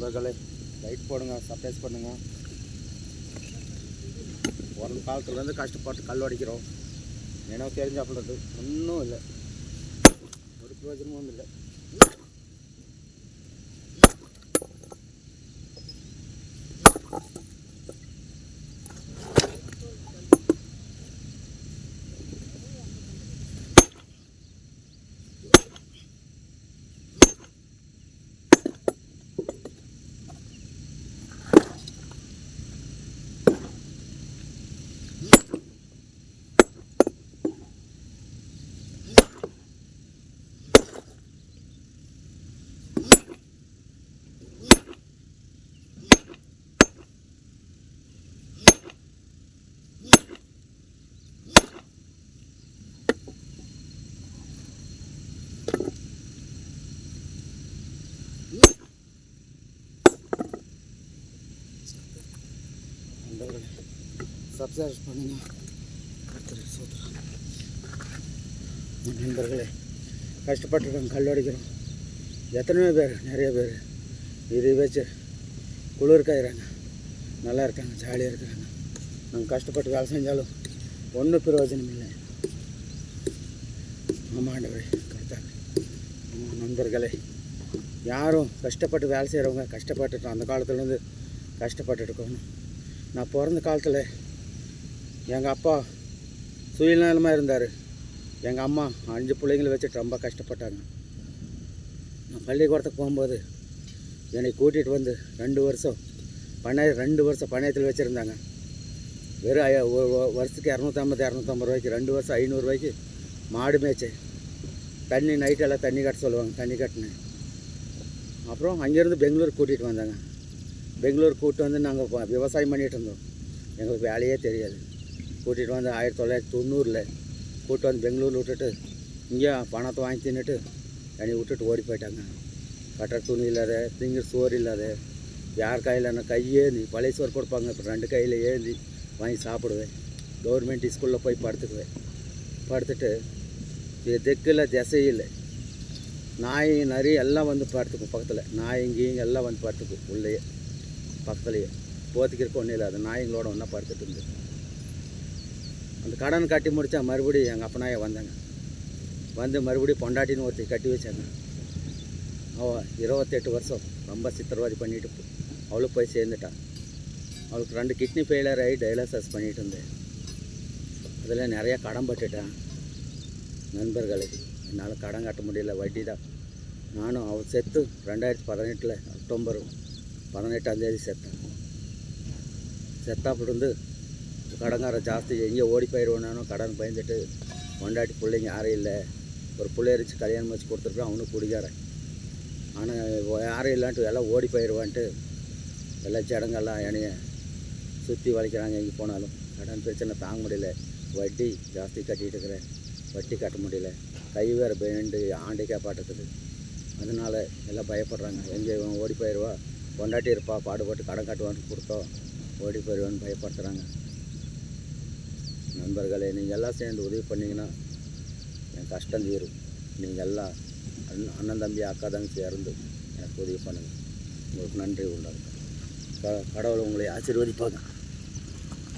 நண்பர்களே, லைட் போடுங்க, சர்ப்ரைஸ் பண்ணுங்க. ஒரு காலத்துலேருந்து கஷ்டப்பட்டு கல் அடிக்கிறோம். எனக்கு தெரிஞ்சாப்புல ஒன்றும் இல்லை, ஒரு பிரயோஜனமும் இல்லை. சப்ஸ்கிரைப் பண்ணுங்க. நண்பர்களே, கஷ்டப்பட்டுருக்கோம், கல் அடிக்கிறோம். எத்தனையோ பேர், நிறைய பேர் இதை வச்சு குளிர் காயிறாங்க, நல்லா இருக்காங்க, ஜாலியாக இருக்கிறாங்க. நாங்கள் கஷ்டப்பட்டு வேலை செஞ்சாலும் ஒன்றும் பிரயோஜனம் இல்லை. ஆமாண்டவரே, கரெக்டாக. நண்பர்களே, யாரும் கஷ்டப்பட்டு வேலை செய்கிறவங்க கஷ்டப்பட்டுட்டோம். அந்த காலத்துலேருந்து கஷ்டப்பட்டுட்டு இருக்கணும். நான் பிறந்த காலத்தில் எங்கள் அப்பா சுயநலமாக இருந்தார். எங்கள் அம்மா 5 பிள்ளைங்களை வச்சுட்டு ரொம்ப கஷ்டப்பட்டாங்க. நான் பள்ளிக்கூடத்துக்கு போகும்போது என்னை கூட்டிகிட்டு வந்து 2 வருஷம் பணயத்தில் வச்சுருந்தாங்க. வெறும் வருஷத்துக்கு 250 ரூபாய்க்கு, 2 வருஷம் 500 ரூபாய்க்கு மாடு மேய்ச்சேன். தண்ணி நைட்டெல்லாம் தண்ணி கட்ட சொல்லுவாங்க, தண்ணி கட்டினேன். அப்புறம் அங்கேருந்து பெங்களூர் கூட்டிகிட்டு வந்தாங்க. பெங்களூர் கூப்பிட்டு வந்து நாங்கள் விவசாயம் பண்ணிகிட்டு இருந்தோம். எங்களுக்கு வேலையே தெரியாது. கூட்டிகிட்டு வந்து 1990 கூப்பிட்டு வந்து பெங்களூரில் விட்டுட்டு இங்கே பணத்தை வாங்கி தின்னுட்டு என்னை விட்டுட்டு ஓடி போயிட்டாங்க. கட்டுற துணி இல்லாத, திங்கிற சோறு இல்லாத, யார் கையில் என்ன கையேந்தி பழைய சோறு கொடுப்பாங்க, இப்போ 2 கையில் ஏந்தி வாங்கி சாப்பிடுவேன். கவர்மெண்ட் ஸ்கூலில் போய் படுத்துக்குவேன். படுத்துட்டு தெற்கில் திசையில் நாய் நரி எல்லாம் வந்து படுத்துக்கும். பக்கத்தில் நாய்ங்கீங்க எல்லாம் வந்து படுத்துக்கும். உள்ளேயே பக்கத்துலேயே போத்திக்கிறக்கு ஒன்றும் இல்லை. அது நாய்ங்களோட ஒன்றா படுத்துட்டு இருந்தது. அந்த கடன் கட்டி முடித்தா மறுபடியும் எங்கள் அப்பனாயே வந்தாங்க. வந்து மறுபடியும் பொண்டாட்டின்னு ஒருத்தி கட்டி வச்சாங்க. அவள் 28 வருஷம் ரொம்ப சித்திரவாதி பண்ணிட்டு அவளுக்கு போய் சேர்ந்துட்டான். அவளுக்கு 2 கிட்னி ஃபெயிலியர் ஆகி டயாலிசிஸ் பண்ணிகிட்டு இருந்தேன். அதில் நிறையா கடன் பட்டுட்டேன். நண்பர்களுக்கு என்னால் கடன் கட்ட முடியல, வட்டி தான். நானும் அவள் செத்து 2018 அக்டோபர் 18 செத்தேன். செத்தாப்பிட்டு இருந்து கடங்கார ஜாஸ்தி, எங்கேயோ ஓடி போயிடுவேனாலும் கடன் பயந்துட்டு கொண்டாட்டி பிள்ளைங்க யாரும் இல்லை. ஒரு பிள்ளையரிச்சு கல்யாணம் வச்சு கொடுத்துருக்கோம், அவனும் குடிக்காரன். ஆனால் யாரும் இல்லான்ட்டு எல்லாம் ஓடி போயிடுவான்ட்டு எல்லா ஜடங்கெல்லாம் என்னைய சுற்றி வளைக்கிறாங்க. எங்கே போனாலும் கடன் பிரச்சனை தாங்க முடியல. வட்டி ஜாஸ்தி கட்டிகிட்டு இருக்கிறேன், வட்டி கட்ட முடியல. கை வேறு பேண்டு ஆண்டைக்கா பாட்டுக்குது. அதனால் எல்லாம் பயப்படுறாங்க. எங்கே ஓடி போயிடுவா, கொண்டாட்டி இருப்பா, பாடுபட்டு கடன் கட்டுவான்னு கொடுத்தோம், ஓடி போயிடுவான்னு பயப்படுத்துகிறாங்க. நண்பர்களே, நீங்கள் எல்லாம் சேர்ந்து உதவி பண்ணிங்கன்னா என் கஷ்டம் தீரும். நீங்கள் எல்லாம் அண்ணன் தம்பி அக்கா தங்கச்சி இருந்து எனக்கு உதவி பண்ணுங்கள். உங்களுக்கு நன்றி உண்டாகும். கடவுள் உங்களை ஆசீர்வதிப்பாங்க.